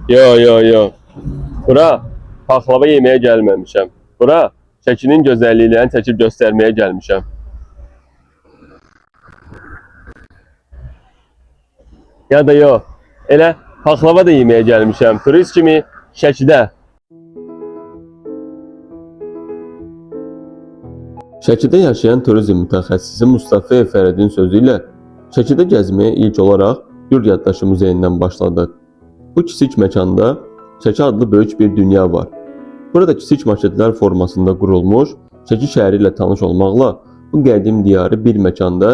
Yo yo yo. Bura paxlava yeməyə gəlməmişəm. Bura Şəkinin gözəlliklərini çəkib göstərməyə gəlmişəm. Ya da yo. Elə paxlava da yeməyə gəlmişəm. Turist kimi Şəkidə. Şəkidə yaşayan turizm mütəxəssisi Mustafa Fəridin sözü ilə Şəkidə gəzməyə ilk olaraq Yurd Yaddaşı muzeyindən başladıq. Bu kiçik məkanda Şəki adlı böyük bir dünya var. Burada kiçik maketlər formasında qurulmuş Şəki şəhəri ilə tanış olmaqla bu qədim diyarı bir məkanda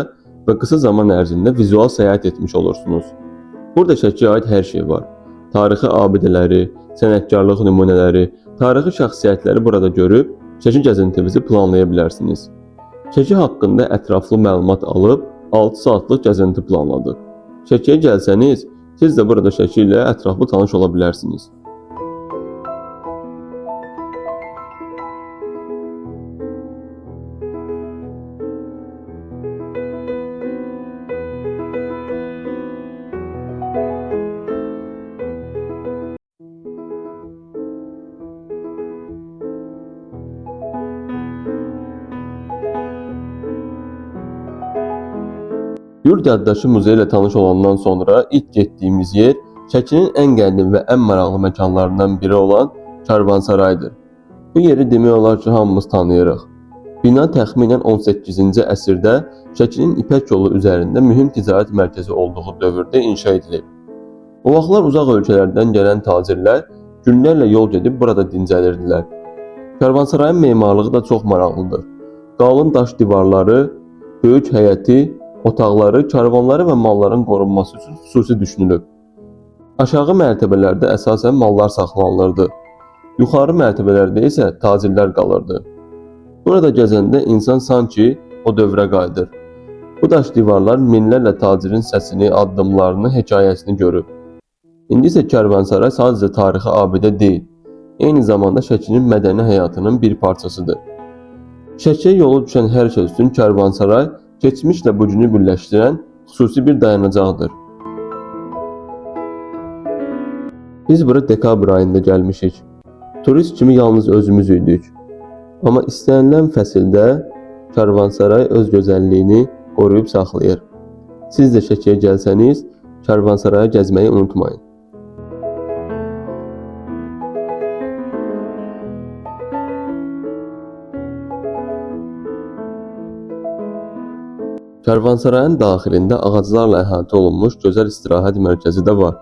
və qısa zaman ərzində vizual səyahət etmiş olursunuz. Burada Şəkiyə aid hər şey var. Tarixi abidələri, sənətkarlıq nümunələri, tarixi şəxsiyyətləri burada görüb Şəki gəzintinizi planlaya bilərsiniz. Şəki haqqında ətraflı məlumat alıb 6 saatlıq gəzinti planladıq. Şəkiyə gəlsəniz, siz də burada Şəki ilə ətraflı tanış ola bilərsiniz. Yurd Yaddaşı muzeyi ilə tanış olandan sonra ilk getdiyimiz yer Şəkinin ən qədim və ən maraqlı məkanlarından biri olan Karvansaraydır. Bu yeri demək olar ki, hamımız tanıyırıq. Bina təxminən 18-ci əsrdə Şəkinin İpək yolu üzərində mühüm ticarət mərkəzi olduğu dövrdə inşa edilib. O vaxtlar uzaq ölkələrdən gələn tacirlər günlərlə yol gedib burada dincəlirdilər. Karvansarayın memarlığı da çox maraqlıdır. Qalın daş divarları, böyük həyəti, otaqları, karvanları və malların qorunması üçün xüsusi düşünülüb. Aşağı mərtəbələrdə əsasən mallar saxlanılırdı. Yuxarı mərtəbələrdə isə tacirlər qalırdı. Burada gəzəndə insan sanki o dövrə qayıdır. Bu daş divarlar minlərlə tacirin səsini, addımlarını, hekayəsini görüb. İndi isə Karvansaray sadəcə tarixi abidə deyil, eyni zamanda Şəkinin mədəni həyatının bir parçasıdır. Şəkiyə yolu düşən hər kəs üçün Karvansaray keçmişlə bugünü birləşdirən xüsusi bir dayanacaqdır. Biz bura dekabr ayında gəlmişik. Turist kimi yalnız özümüz idik. Amma istənilən fəsildə Karvansaray öz gözəlliyini qoruyub saxlayır. Siz də Şəkiyə gəlsəniz, Karvansaraya gəzməyi unutmayın. Karvansarayın daxilində ağaclarla əhatə olunmuş gözəl istirahət mərkəzi də var.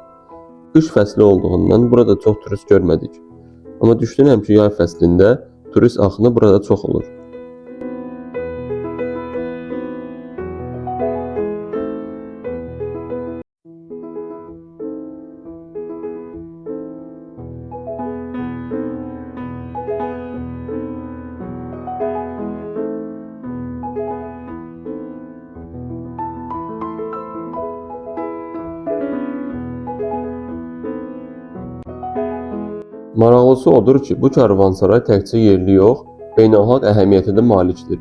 Qış fəsli olduğundan burada çox turist görmədik. Amma düşünürəm ki, yay fəslində turist axını burada çox olur. Maraqlısı odur ki, bu karvansaray təkcə yerli yox, beynəlxalq əhəmiyyətə də malikdir.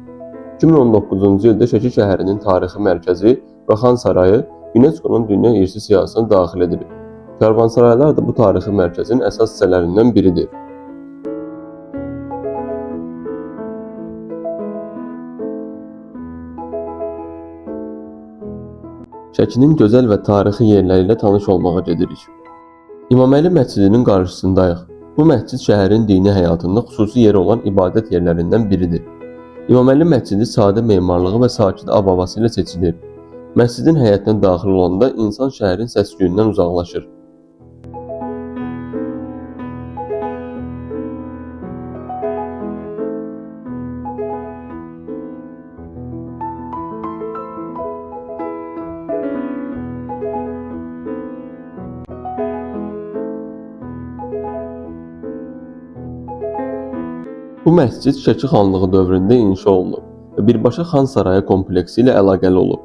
2019-cu ildə Şəki şəhərinin tarixi mərkəzi və Xan Sarayı UNESCO-nun Dünya İrsi siyahısına daxil edilib. Karvansaraylar da bu tarixi mərkəzin əsas hissələrindən biridir. Şəkinin gözəl və tarixi yerləri ilə tanış olmağa gedirik. İmaməli məscidinin qarşısındayıq. Bu məscid şəhərin dini həyatında xüsusi yeri olan ibadət yerlərindən biridir. İmaməli məscidi sadə memarlığı və sakit ab-havası ilə seçilir. Məscidin həyətinə daxil olanda insan şəhərin səs-küyündən uzaqlaşır. Bu məscid Şəki xanlığı dövründə inşa olunub və birbaşa Xan Sarayı kompleksi ilə əlaqəli olub.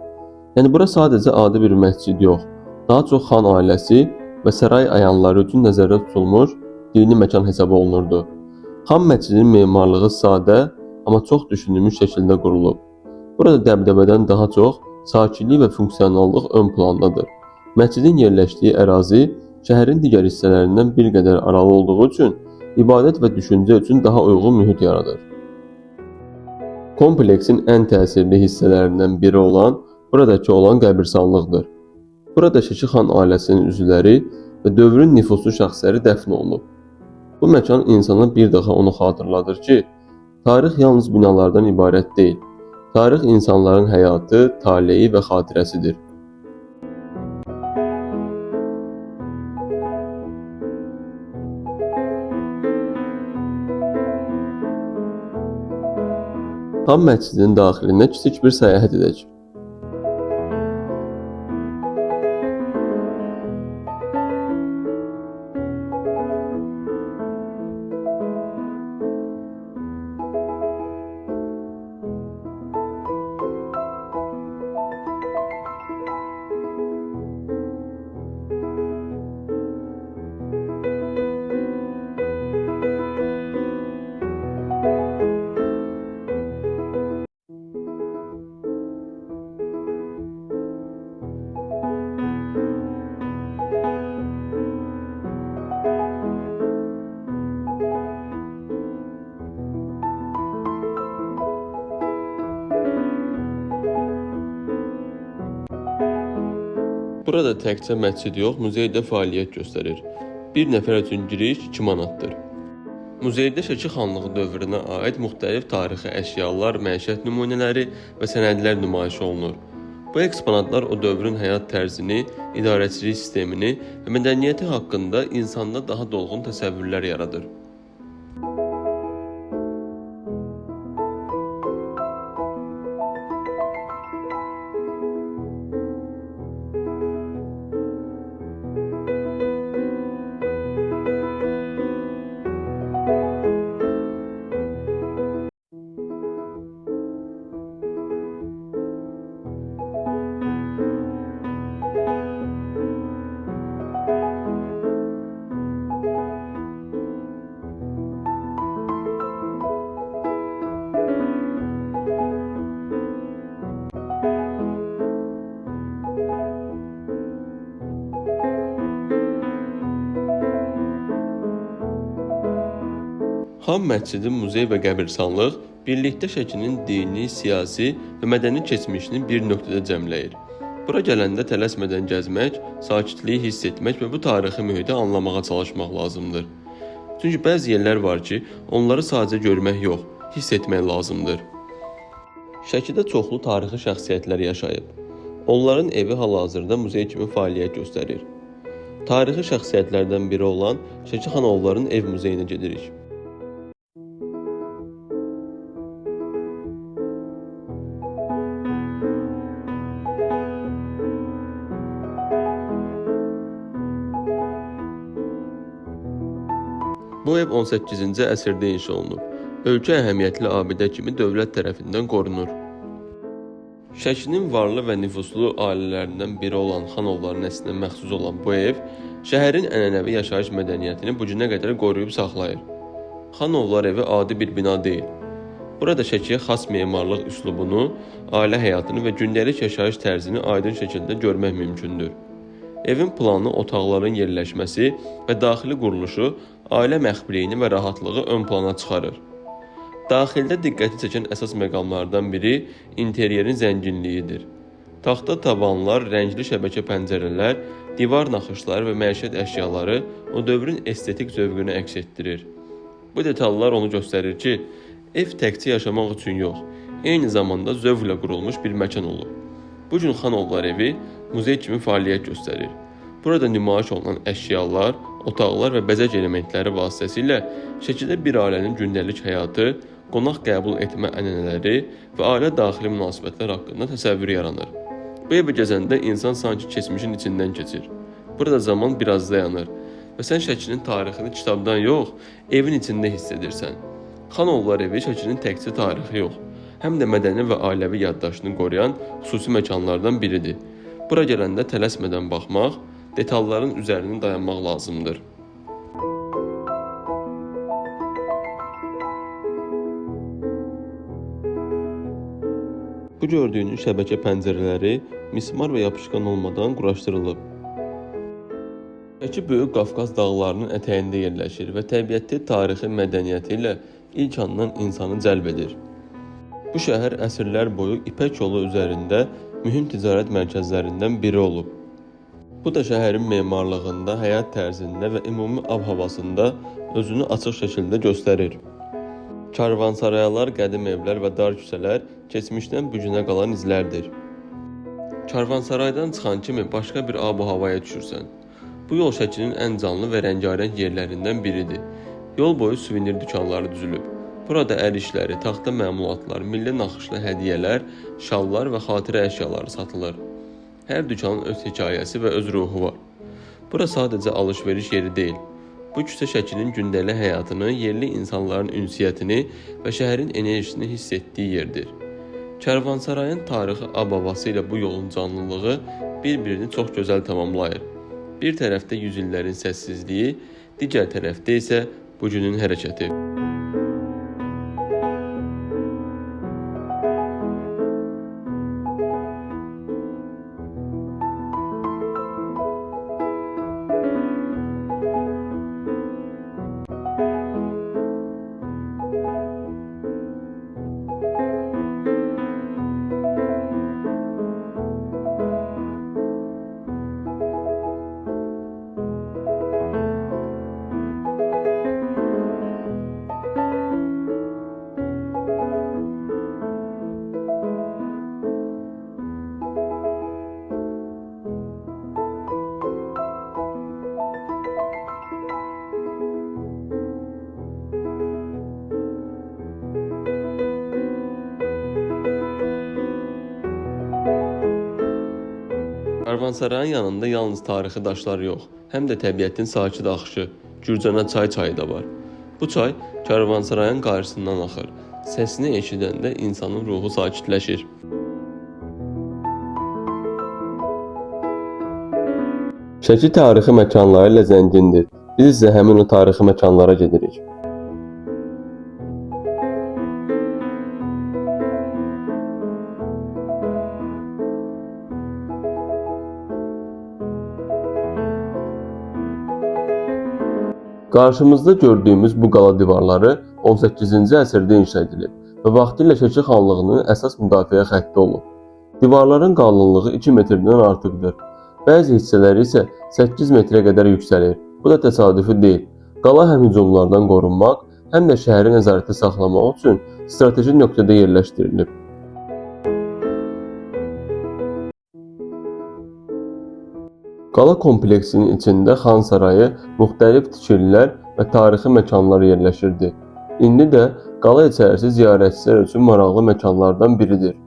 Yəni bura sadəcə adi bir məscid yox, daha çox xan ailəsi və saray ayanları üçün nəzərdə tutulmuş dini məkan hesab olunurdu. Xan məscidinin memarlığı sadə, amma çox düşünülmüş şəkildə qurulub. Burada dəbdəbədən daha çox sakitlik və funksionallıq ön plandadır. Məscidin yerləşdiyi ərazi şəhərin digər hissələrindən bir qədər aralı olduğu üçün ibadət və düşüncə üçün daha uyğun mühit yaradır. Kompleksin ən təsirli hissələrindən biri buradakı olan qəbirstanlıqdır. Burada Şəki xan ailəsinin üzvləri və dövrün nüfuzlu şəxsləri dəfn olunub. Bu məkan insana bir daha onu xatırladır ki, tarix yalnız binalardan ibarət deyil. Tarix insanların həyatı, taleyi və xatirəsidir. Xan məscidinin daxilinə kiçik bir səyahət edək. Burada təkcə məscid yox, muzey də fəaliyyət göstərir. Bir nəfər üçün giriş 2 manatdır. Muzeydə Şəki xanlığı dövrünə aid müxtəlif tarixi əşyalar, məişət nümunələri və sənədlər nümayiş olunur. Bu eksponatlar o dövrün həyat tərzini, idarəçilik sistemini və mədəniyyəti haqqında insanda daha dolğun təsəvvürlər yaradır. Xan məscidi, muzey və qəbirstanlıq birlikdə Şəkinin dini, siyasi və mədəni keçmişini bir nöqtədə cəmləyir. Bura gələndə tələsmədən gəzmək, sakitliyi hiss etmək və bu tarixi mühiti anlamağa çalışmaq lazımdır. Çünki bəzi yerlər var ki, onları sadəcə görmək yox, hiss etmək lazımdır. Şəkidə çoxlu tarixi şəxsiyyətlər yaşayıb. Onların evi hal-hazırda muzey kimi fəaliyyət göstərir. Tarixi şəxsiyyətlərdən biri olan Şəki xanoğulların ev muzeyinə gedirik. Bu ev 18-ci əsrdə inşa olunub. Ölkə əhəmiyyətli abidə kimi dövlət tərəfindən qorunur. Şəkinin varlı və nüfuzlu ailələrindən biri olan xanoğulların nəslinə məxsus olan bu ev, şəhərin ənənəvi yaşayış mədəniyyətini bu günə qədər qoruyub saxlayır. Xanoğullar evi adi bir bina deyil. Burada Şəkiyə xas memarlıq üslubunu, ailə həyatını və gündəlik yaşayış tərzini aydın şəkildə görmək mümkündür. Evin planı, otaqların yerləşməsi və daxili quruluşu ailə məxfiliyini və rahatlığı ön plana çıxarır. Daxildə diqqəti çəkən əsas məqamlardan biri interyerin zənginliyidir. Taxta tavanlar, rəngli şəbəkə pəncərələr, divar naxışları və məişət əşyaları o dövrün estetik zövqünü əks etdirir. Bu detallar onu göstərir ki, ev təkcə yaşamaq üçün yox, eyni zamanda zövqlə qurulmuş bir məkan olub. Bu gün xanoğullar evi muzey kimi fəaliyyət göstərir. Burada nümayiş olunan əşyalar, otaqlar və bəzək elementləri vasitəsilə Şəkidə bir ailənin gündəlik həyatı, qonaq qəbul etmə ənənələri və ailə daxili münasibətlər haqqında təsəvvür yaranır. Bu evi gəzəndə insan sanki keçmişin içindən keçir. Burada zaman biraz dayanır və sən Şəkinin tarixini kitabdan yox, evin içində hiss edirsən. Xanoğullar evi Şəkinin təkcə tarixi yox, həm də mədəni və ailəvi yaddaşını qoruyan xüsusi məkanlardan biridir. Bura gələndə tələsmədən baxmaq, detalların üzərində dayanmaq lazımdır. Bu gördüyünüz şəbəkə pəncərələri mismar və yapışqan olmadan quraşdırılıb. Şəki Böyük Qafqaz dağlarının ətəyində yerləşir və təbiəti, tarixi, mədəniyyəti ilə ilk andan insanı cəlb edir. Bu şəhər əsrlər boyu İpək yolu üzərində mühüm ticarət mərkəzlərindən biri olub. Bu da şəhərin memarlığında, həyat tərzində və ümumi ab-havasında özünü açıq şəkildə göstərir. Karvansarayalar, qədim evlər və dar küçələr keçmişdən bu günə qalan izlərdir. Karvansaraydan çıxan kimi başqa bir ab-havaya düşürsən. Bu yol Şəkinin ən canlı və rəngarəng yerlərindən biridir. Yol boyu suvenir dükanları düzülüb. Burada əl işləri, taxta məmulatlar, milli naxışlı hədiyyələr, şallar və xatirə əşyaları satılır. Hər dükanın öz hekayəsi və öz ruhu var. Bura sadəcə alış-veriş yeri deyil. Bu küçə Şəkinin gündəlik həyatını, yerli insanların ünsiyyətini və şəhərin enerjisini hiss etdiyi yerdir. Karvansarayın tarixi ab-havası ilə bu yolun canlılığı bir-birini çox gözəl tamamlayır. Bir tərəfdə yüzillərin səssizliyi, digər tərəfdə isə bu günün hərəkəti. Karvansarayın yanında yalnız tarixi daşlar yox, həm də təbiətin sakit axışı, Gürcana çayı da var. Bu çay Karvansarayın qarşısından axır. Səsini eşidəndə insanın ruhu sakitləşir. Şəki tarixi məkanları ilə zəngindir. Biz isə həmin o tarixi məkanlara gedirik. Qarşımızda gördüyümüz bu qala divarları 18-ci əsrdə inşa edilib və vaxtilə Şəki xanlığının əsas müdafiə xətti olub. Divarların qalınlığı 2 metrdən artıqdır. Bəzi hissələri isə 8 metrə qədər yüksəlir. Bu da təsadüfi deyil. Qala həm hücumlardan qorunmaq, həm də şəhəri nəzarətdə saxlamaq üçün strateji nöqtədə yerləşdirilib. Qala kompleksinin içində Xan sarayı, müxtəlif tikililər və tarixi məkanlar yerləşirdi. İndi də qala içərisi ziyarətçilər üçün maraqlı məkanlardan biridir.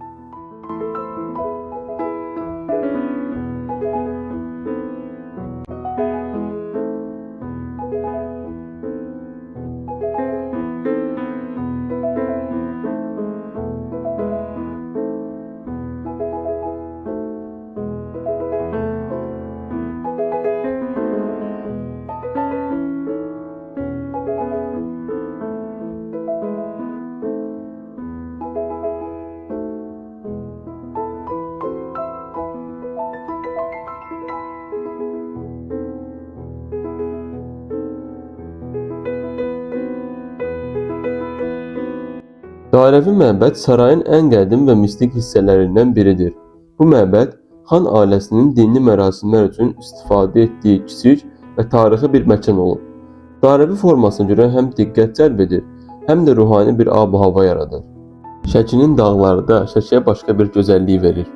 Dairəvi məbəd sarayın ən qədim və mistik hissələrindən biridir. Bu məbəd xan ailəsinin dini mərasimlər üçün istifadə etdiyi kiçik və tarixi bir məkan olub. Dairəvi formasına görə həm diqqət cəlb edir, həm də ruhani bir ab-hava yaradır. Şəkinin dağları da Şəkiyə başqa bir gözəllik verir.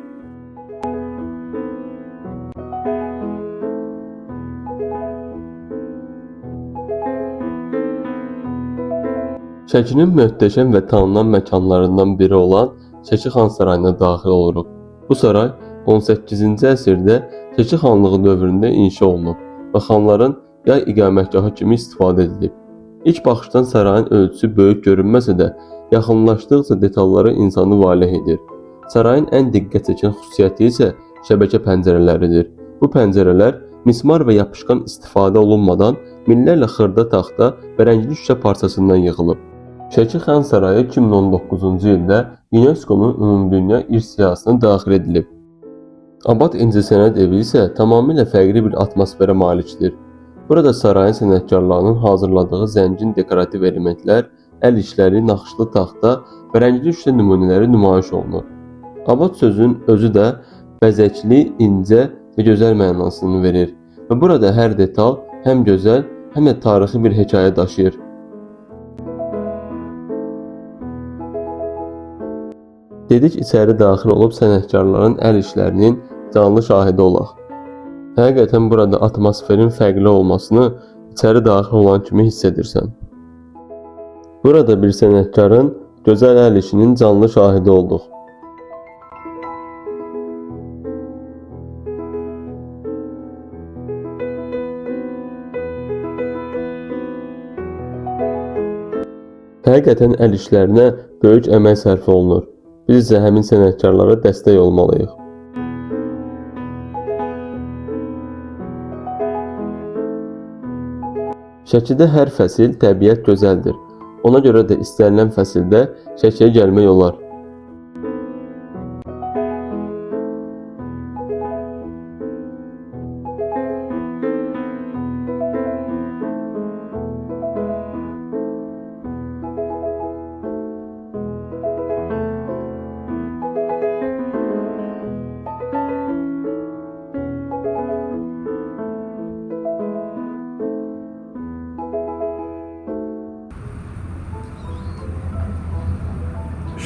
Şəkinin möhtəşəm və tanınan məkanlarından biri olan Şəki Xan sarayına daxil oluruq. Bu saray 18-ci əsrdə Şəki xanlığı dövründə inşa olunub və xanların yay iqamətgahı kimi istifadə edilib. İlk baxışdan sarayın ölçüsü böyük görünməsə də, yaxınlaşdıqca detalları insanı valeh edir. Sarayın ən diqqət çəkən xüsusiyyəti isə şəbəkə pəncərələridir. Bu pəncərələr mismar və yapışqan istifadə olunmadan minlərlə xırda taxta və rəngli şüşə parçasından yığılıb. Şəki Xan sarayı 2019-cu ildə UNESCO-nun Ümumdünya İrs siyahısına daxil edilib. Abad İncəsənət evi isə tamamilə fərqli bir atmosferə malikdir. Burada sarayın sənətkarlarının hazırladığı zəngin dekorativ elementlər, əl işləri, naxışlı taxta və rəngli şüşə nümunələri nümayiş olunur. Abad sözün özü də bəzəkli, incə və gözəl mənasını verir və burada hər detal həm gözəl, həm də tarixi bir hekayə daşıyır. Dedik içəri daxil olub sənətkarların əl işlərinin canlı şahidi olaq. Həqiqətən burada atmosferin fərqli olmasını içəri daxil olan kimi hiss edirsən. Burada bir sənətkarın gözəl əl işinin canlı şahidi olduq. Həqiqətən əl işlərinə böyük əmək sərf olunur. Biz isə həmin sənətkarlara dəstək olmalıyıq. Şəkidə hər fəsil təbiət gözəldir. Ona görə də istənilən fəsildə Şəkiyə gəlmək olar.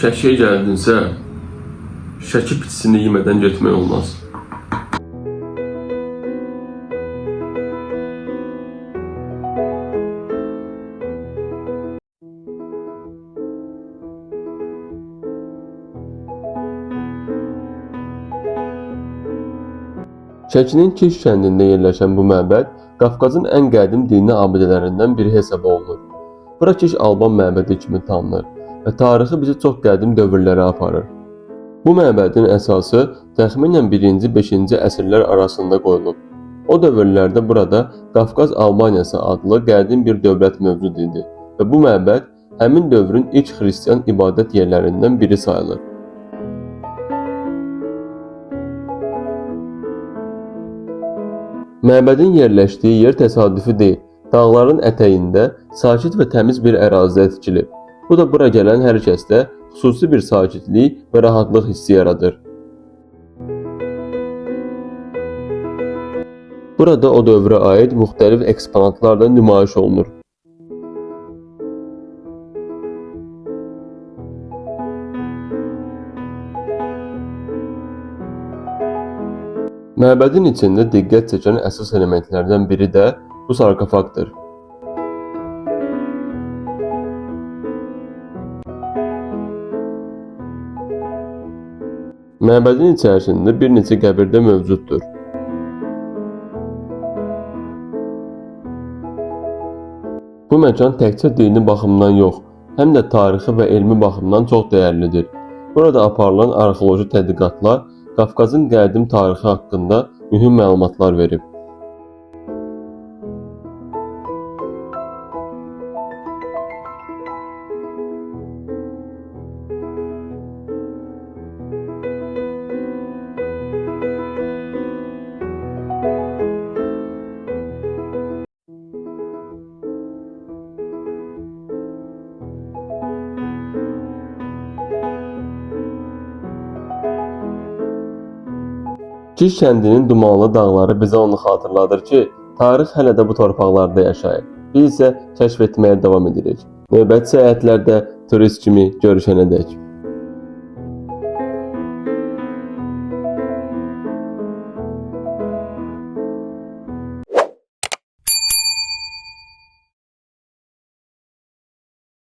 Şəkiyə gəldinsə, Şəki pitisini yemədən getmək olmaz. Şəkinin Kiş kəndində yerləşən bu məbəd Qafqazın ən qədim dini abidələrindən biri hesab olunur. Bura Kiş Alban məbədi kimi tanınır və tarixi bizi çox qədim dövrlərə aparır. Bu məbədin əsası təxminən 1-5-ci əsrlər arasında qoyulub. O dövrlərdə burada Qafqaz Albaniyası adlı qədim bir dövlət mövcud idi və bu məbəd həmin dövrün ilk xristian ibadət yerlərindən biri sayılır. Məbədin yerləşdiyi yer təsadüfi deyil, dağların ətəyində sakit və təmiz bir ərazidə tikilib. Bu da bura gələn hər kəsdə xüsusi bir sakitlik və rahatlıq hissi yaradır. Burada o dövrə aid müxtəlif eksponatlar da nümayiş olunur. Məbədin içində diqqət çəkən əsas elementlərdən biri də bu sarkofaqdır. Məbədin içərisində bir neçə qəbir də mövcuddur. Bu məkan təkcə dini baxımdan yox, həm də tarixi və elmi baxımdan çox dəyərlidir. Burada aparılan arxeoloji tədqiqatlar Qafqazın qədim tarixi haqqında mühüm məlumatlar verib. Kiş kəndinin dumanlı dağları bizə onu xatırladır ki, tarix hələ də bu torpaqlarda yaşayır. Biz isə kəşf etməyə davam edirik. Növbəti səyahətlərdə turist kimi görüşənədək.